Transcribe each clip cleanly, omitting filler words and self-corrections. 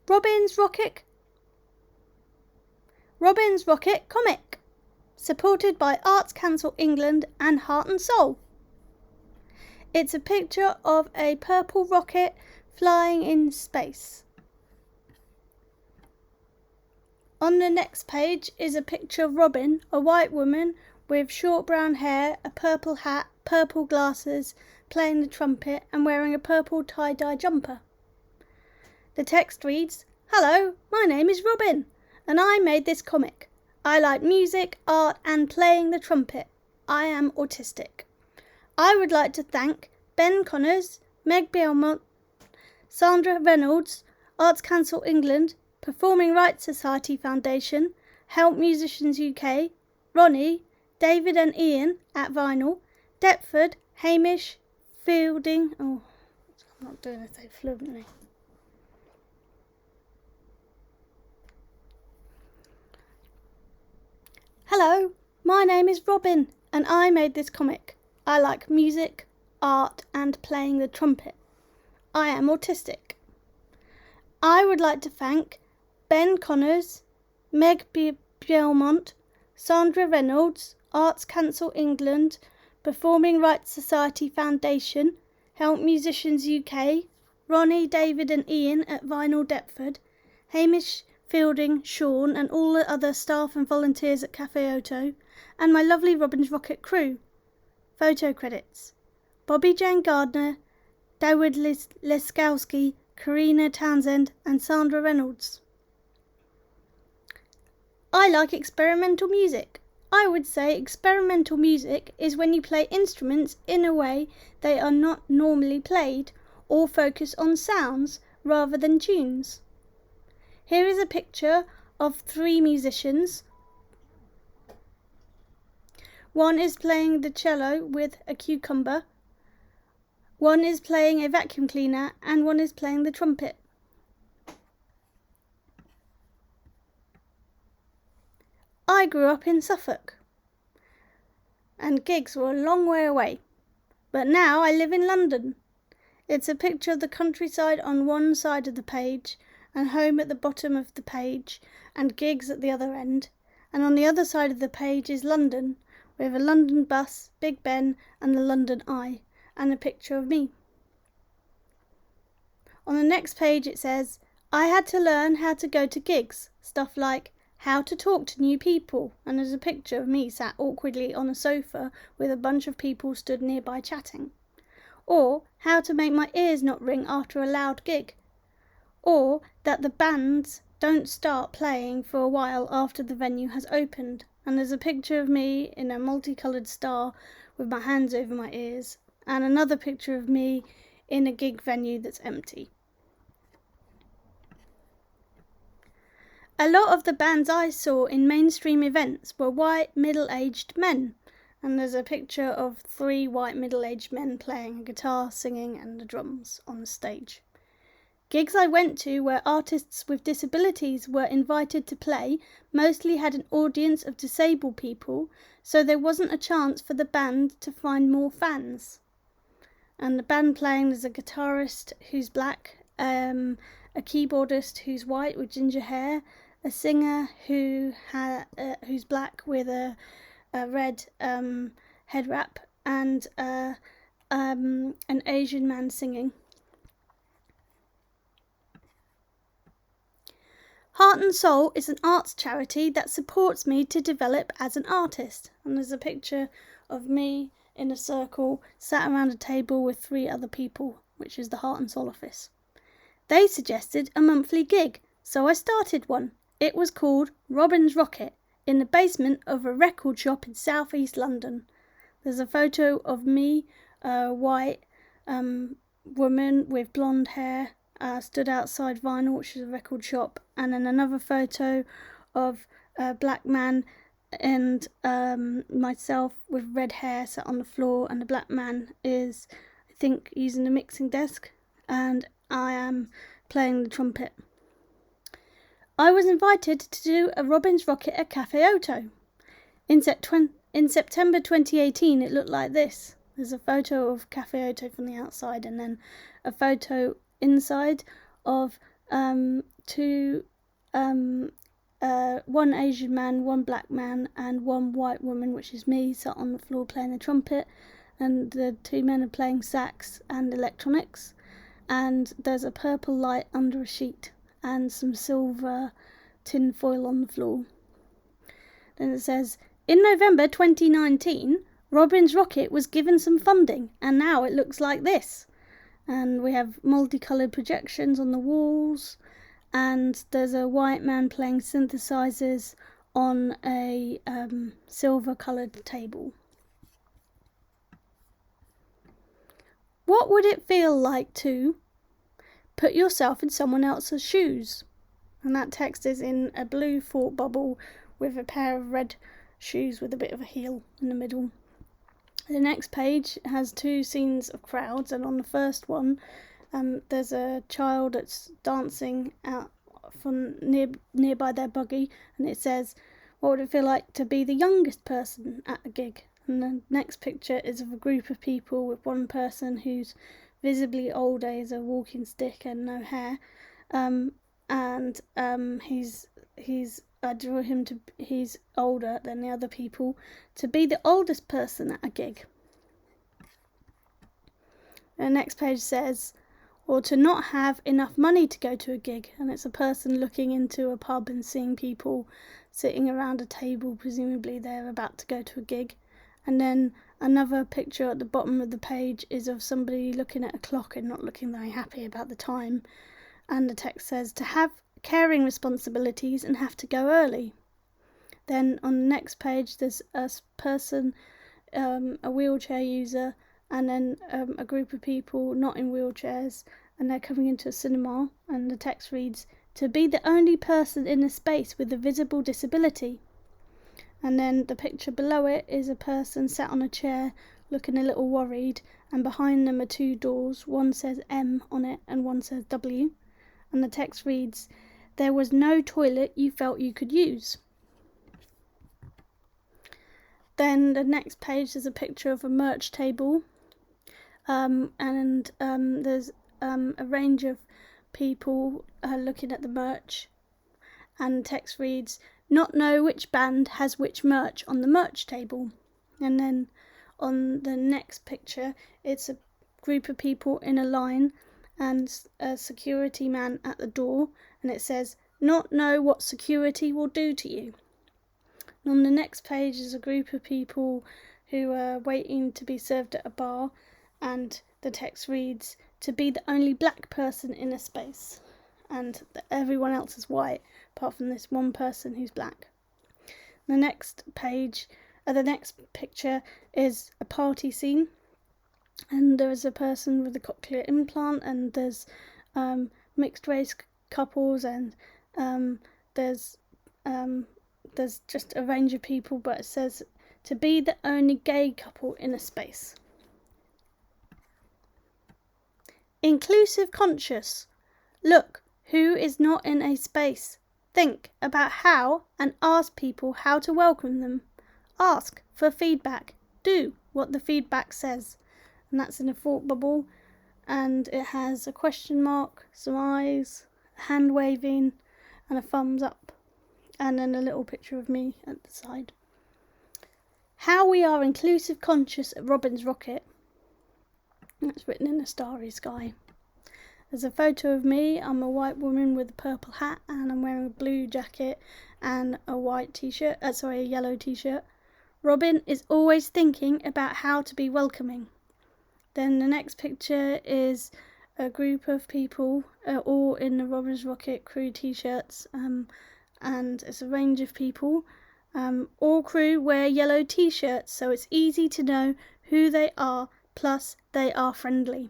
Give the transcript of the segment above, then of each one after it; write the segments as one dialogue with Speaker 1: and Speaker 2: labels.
Speaker 1: Robyn's Rocket comic, supported by Arts Council England and Heart and Soul. It's a picture of a purple rocket flying in space. On the next page is a picture of Robyn, a white woman with short brown hair, a purple hat, purple glasses, playing the trumpet and wearing a purple tie-dye jumper. The text reads, "Hello, my name is Robyn, and I made this comic. I like music, art and playing the trumpet. I am autistic. I would like to thank Ben Connors, Meg Belmont, Sandra Reynolds, Arts Council England, Performing Rights Society Foundation, Help Musicians UK, Ronnie, David and Ian at Vinyl, Deptford, Hamish, Fielding..." I'm not doing it so fluently. "Hello, my name is Robyn, and I made this comic. I like music, art and playing the trumpet. I am autistic. I would like to thank Ben Connors, Meg Belmont, Sandra Reynolds, Arts Council England, Performing Rights Society Foundation, Help Musicians UK, Ronnie, David and Ian at Vinyl Deptford, Hamish, Fielding, Sean and all the other staff and volunteers at Cafe Oto, and my lovely Robyn's Rocket crew. Photo credits: Bobby Jane Gardner, David Leskowski, Karina Townsend and Sandra Reynolds. I like experimental music. I would say experimental music is when you play instruments in a way they are not normally played or focus on sounds rather than tunes. Here is a picture of 3 musicians. One is playing the cello with a cucumber, one is playing a vacuum cleaner and one is playing the trumpet. I grew up in Suffolk and gigs were a long way away, but now I live in London. It's a picture of the countryside on one side of the page and home at the bottom of the page and gigs at the other end, and on the other side of the page is London with a London bus, Big Ben and the London Eye and a picture of me. On the next page it says, I had to learn how to go to gigs, stuff like how to talk to new people, and there's a picture of me sat awkwardly on a sofa with a bunch of people stood nearby chatting. Or how to make my ears not ring after a loud gig. Or that the bands don't start playing for a while after the venue has opened, and there's a picture of me in a multicoloured star with my hands over my ears, and another picture of me in a gig venue that's empty. A lot of the bands I saw in mainstream events were white middle-aged men, and there's a picture of 3 white middle-aged men playing a guitar, singing and the drums on the stage. Gigs I went to where artists with disabilities were invited to play mostly had an audience of disabled people, so there wasn't a chance for the band to find more fans. And the band playing, there's a guitarist who's black, a keyboardist who's white with ginger hair, a singer who's black with a red head wrap, and an Asian man singing. Heart and Soul is an arts charity that supports me to develop as an artist. And there's a picture of me in a circle, sat around a table with 3 other people, which is the Heart and Soul office. They suggested a monthly gig, so I started one. It was called Robyn's Rocket, in the basement of a record shop in South East London. There's a photo of me, a white woman with blonde hair, stood outside Vinyl, which is a record shop, and then another photo of a black man and myself with red hair sat on the floor, and the black man is, I think, using the mixing desk, and I am playing the trumpet. I was invited to do a Robyn's Rocket at Cafe Oto. In September 2018 it looked like this. There's a photo of Cafe Oto from the outside and then a photo inside of two, one Asian man, one black man, and one white woman, which is me, sat on the floor playing the trumpet, and the two men are playing sax and electronics, and there's a purple light under a sheet and some silver tin foil on the floor. Then it says, in November 2019, Robyn's Rocket was given some funding, and now it looks like this. And we have multicoloured projections on the walls, and there's a white man playing synthesizers on a silver-coloured table. What would it feel like to put yourself in someone else's shoes? And that text is in a blue thought bubble with a pair of red shoes with a bit of a heel in the middle. The next page has two scenes of crowds, and on the first one there's a child that's dancing out from nearby their buggy, and it says, what would it feel like to be the youngest person at a gig? And the next picture is of a group of people with one person who's visibly older, is a walking stick and no hair, I drew him to, he's older than the other people, to be the oldest person at a gig. The next page says, or to not have enough money to go to a gig, and it's a person looking into a pub and seeing people sitting around a table, presumably they're about to go to a gig. And then another picture at the bottom of the page is of somebody looking at a clock and not looking very happy about the time, and the text says, to have caring responsibilities and have to go early. Then on the next page there's a person, a wheelchair user, and then a group of people not in wheelchairs, and they're coming into a cinema, and the text reads, to be the only person in a space with a visible disability. And then the picture below it is a person sat on a chair looking a little worried, and behind them are two doors, one says M on it and one says W, and the text reads, there was no toilet you felt you could use. Then the next page is a picture of a merch table, and there's a range of people looking at the merch, and the text reads, not know which band has which merch on the merch table. And then on the next picture it's a group of people in a line and a security man at the door, and it says, not know what security will do to you. And on the next page is a group of people who are waiting to be served at a bar, and the text reads, to be the only black person in a space, and everyone else is white apart from this one person who's black. The next page, the next picture is a party scene, and there is a person with a cochlear implant, and there's mixed race couples, and there's just a range of people, but it says, to be the only gay couple in a space. Inclusive conscious. Look who is not in a space. Think about how and ask people how to welcome them. Ask for feedback. Do what the feedback says. And that's in a thought bubble, and it has a question mark, some eyes, hand waving, and a thumbs up, and then a little picture of me at the side. How we are inclusive conscious at Robyn's Rocket. That's written in a starry sky. There's a photo of me. I'm a white woman with a purple hat, and I'm wearing a blue jacket and a yellow t-shirt. Robyn is always thinking about how to be welcoming. Then the next picture is a group of people, all in the Robyn's Rocket crew t-shirts, and it's a range of people. All crew wear yellow t-shirts, so it's easy to know who they are, plus they are friendly.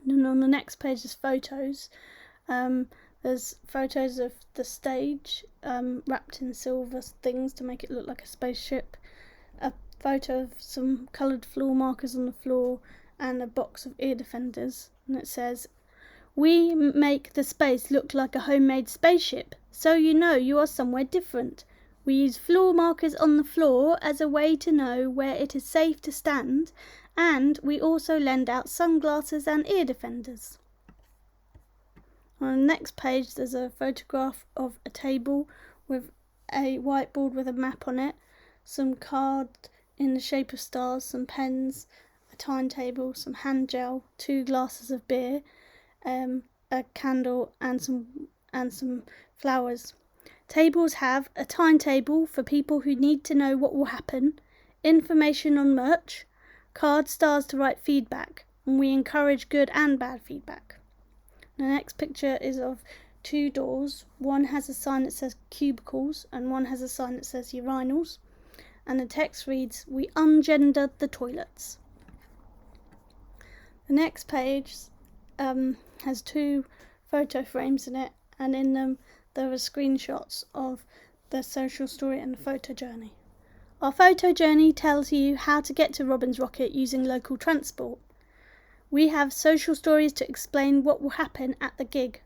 Speaker 1: And on the next page is photos. There's photos of the stage wrapped in silver things to make it look like a spaceship, a photo of some coloured floor markers on the floor, and a box of ear defenders, and it says, we make the space look like a homemade spaceship, so you know you are somewhere different. We use floor markers on the floor as a way to know where it is safe to stand, and we also lend out sunglasses and ear defenders. On the next page there's a photograph of a table with a whiteboard with a map on it, some cards in the shape of stars, some pens, a timetable, some hand gel, 2 glasses of beer, a candle and some flowers. Tables have a timetable for people who need to know what will happen, information on merch, cards, stars to write feedback, and we encourage good and bad feedback. The next picture is of 2 doors. One has a sign that says cubicles and one has a sign that says urinals, and the text reads, "We ungendered the toilets." The next page has 2 photo frames in it, and in them there are screenshots of the social story and the photo journey. Our photo journey tells you how to get to Robyn's Rocket using local transport. We have social stories to explain what will happen at the gig.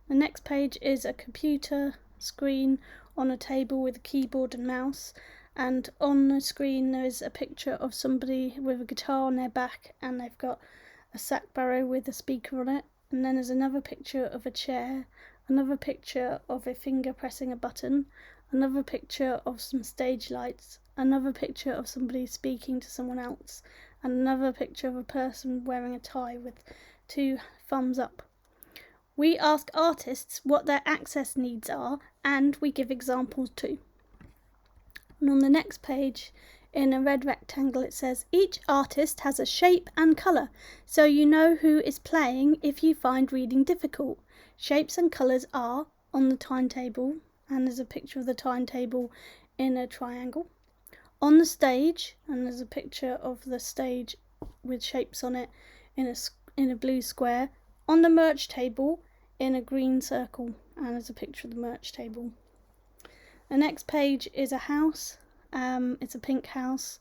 Speaker 1: The next page is a computer screen on a table with a keyboard and mouse, and on the screen there is a picture of somebody with a guitar on their back and they've got a sack barrow with a speaker on it, and then there's another picture of a chair, another picture of a finger pressing a button, another picture of some stage lights, another picture of somebody speaking to someone else, and another picture of a person wearing a tie with 2 thumbs up. We ask artists what their access needs are, and we give examples too. And on the next page, in a red rectangle, it says, "Each artist has a shape and colour, so you know who is playing if you find reading difficult. Shapes and colours are on the timetable," and there's a picture of the timetable in a triangle. "On the stage," and there's a picture of the stage with shapes on it in a blue square. "On the merch table," in a green circle, and there's a picture of the merch table. The next page is a house. It's a pink house,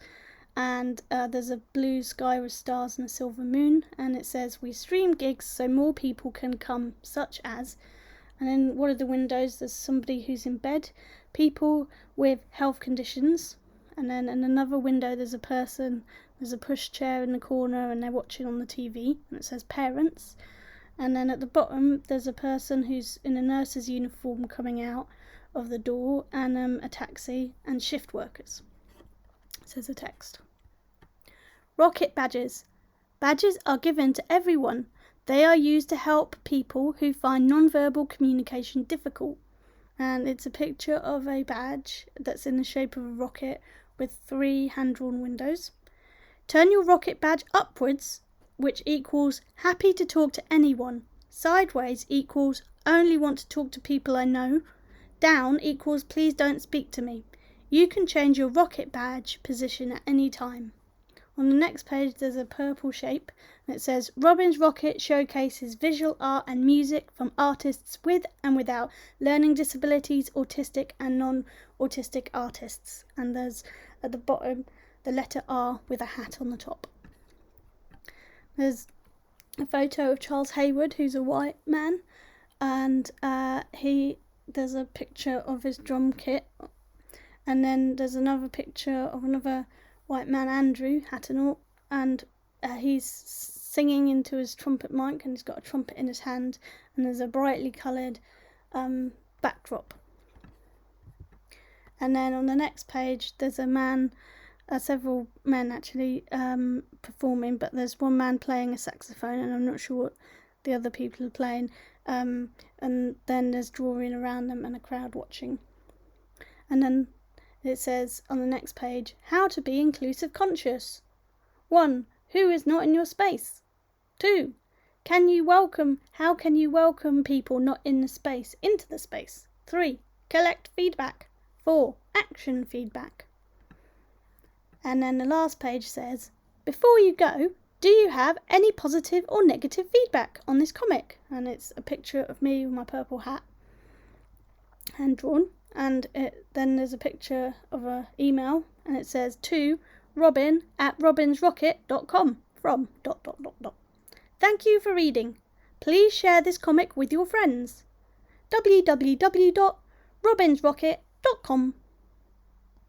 Speaker 1: and there's a blue sky with stars and a silver moon, and it says, "We stream gigs so more people can come, such as," and in one of the windows there's somebody who's in bed, people with health conditions, and then in another window there's a person, there's a pushchair in the corner and they're watching on the TV, and it says parents, and then at the bottom there's a person who's in a nurse's uniform coming out of the door, and a taxi and shift workers. Says the text. Rocket badges. Badges are given to everyone. They are used to help people who find non-verbal communication difficult. And it's a picture of a badge that's in the shape of a rocket with 3 hand-drawn windows. Turn your rocket badge upwards, which equals happy to talk to anyone. Sideways equals only want to talk to people I know. Down equals please don't speak to me. You can change your rocket badge position at any time. On the next page there's a purple shape and it says, "Robyn's Rocket showcases visual art and music from artists with and without learning disabilities, autistic and non-autistic artists." And there's at the bottom the letter R with a hat on the top. There's a photo of Charles Hayward, who's a white man, and there's a picture of his drum kit, and then there's another picture of another white man, Andrew, hat and all, and he's singing into his trumpet mic, and he's got a trumpet in his hand, and there's a brightly coloured backdrop. And then on the next page there's a man, several men actually performing, but there's one man playing a saxophone and I'm not sure what the other people are playing, and then there's drawing around them and a crowd watching. And then it says on the next page, how to be inclusive conscious. 1. Who is not in your space? 2. How can you welcome people not in the space into the space? 3. Collect feedback. 4. Action feedback. And then the last page says, before you go, do you have any positive or negative feedback on this comic? And it's a picture of me with my purple hat, hand drawn, and then there's a picture of an email, and it says to robyn@robynsrocket.com from ... Thank you for reading. Please share this comic with your friends. www.robynsrocket.com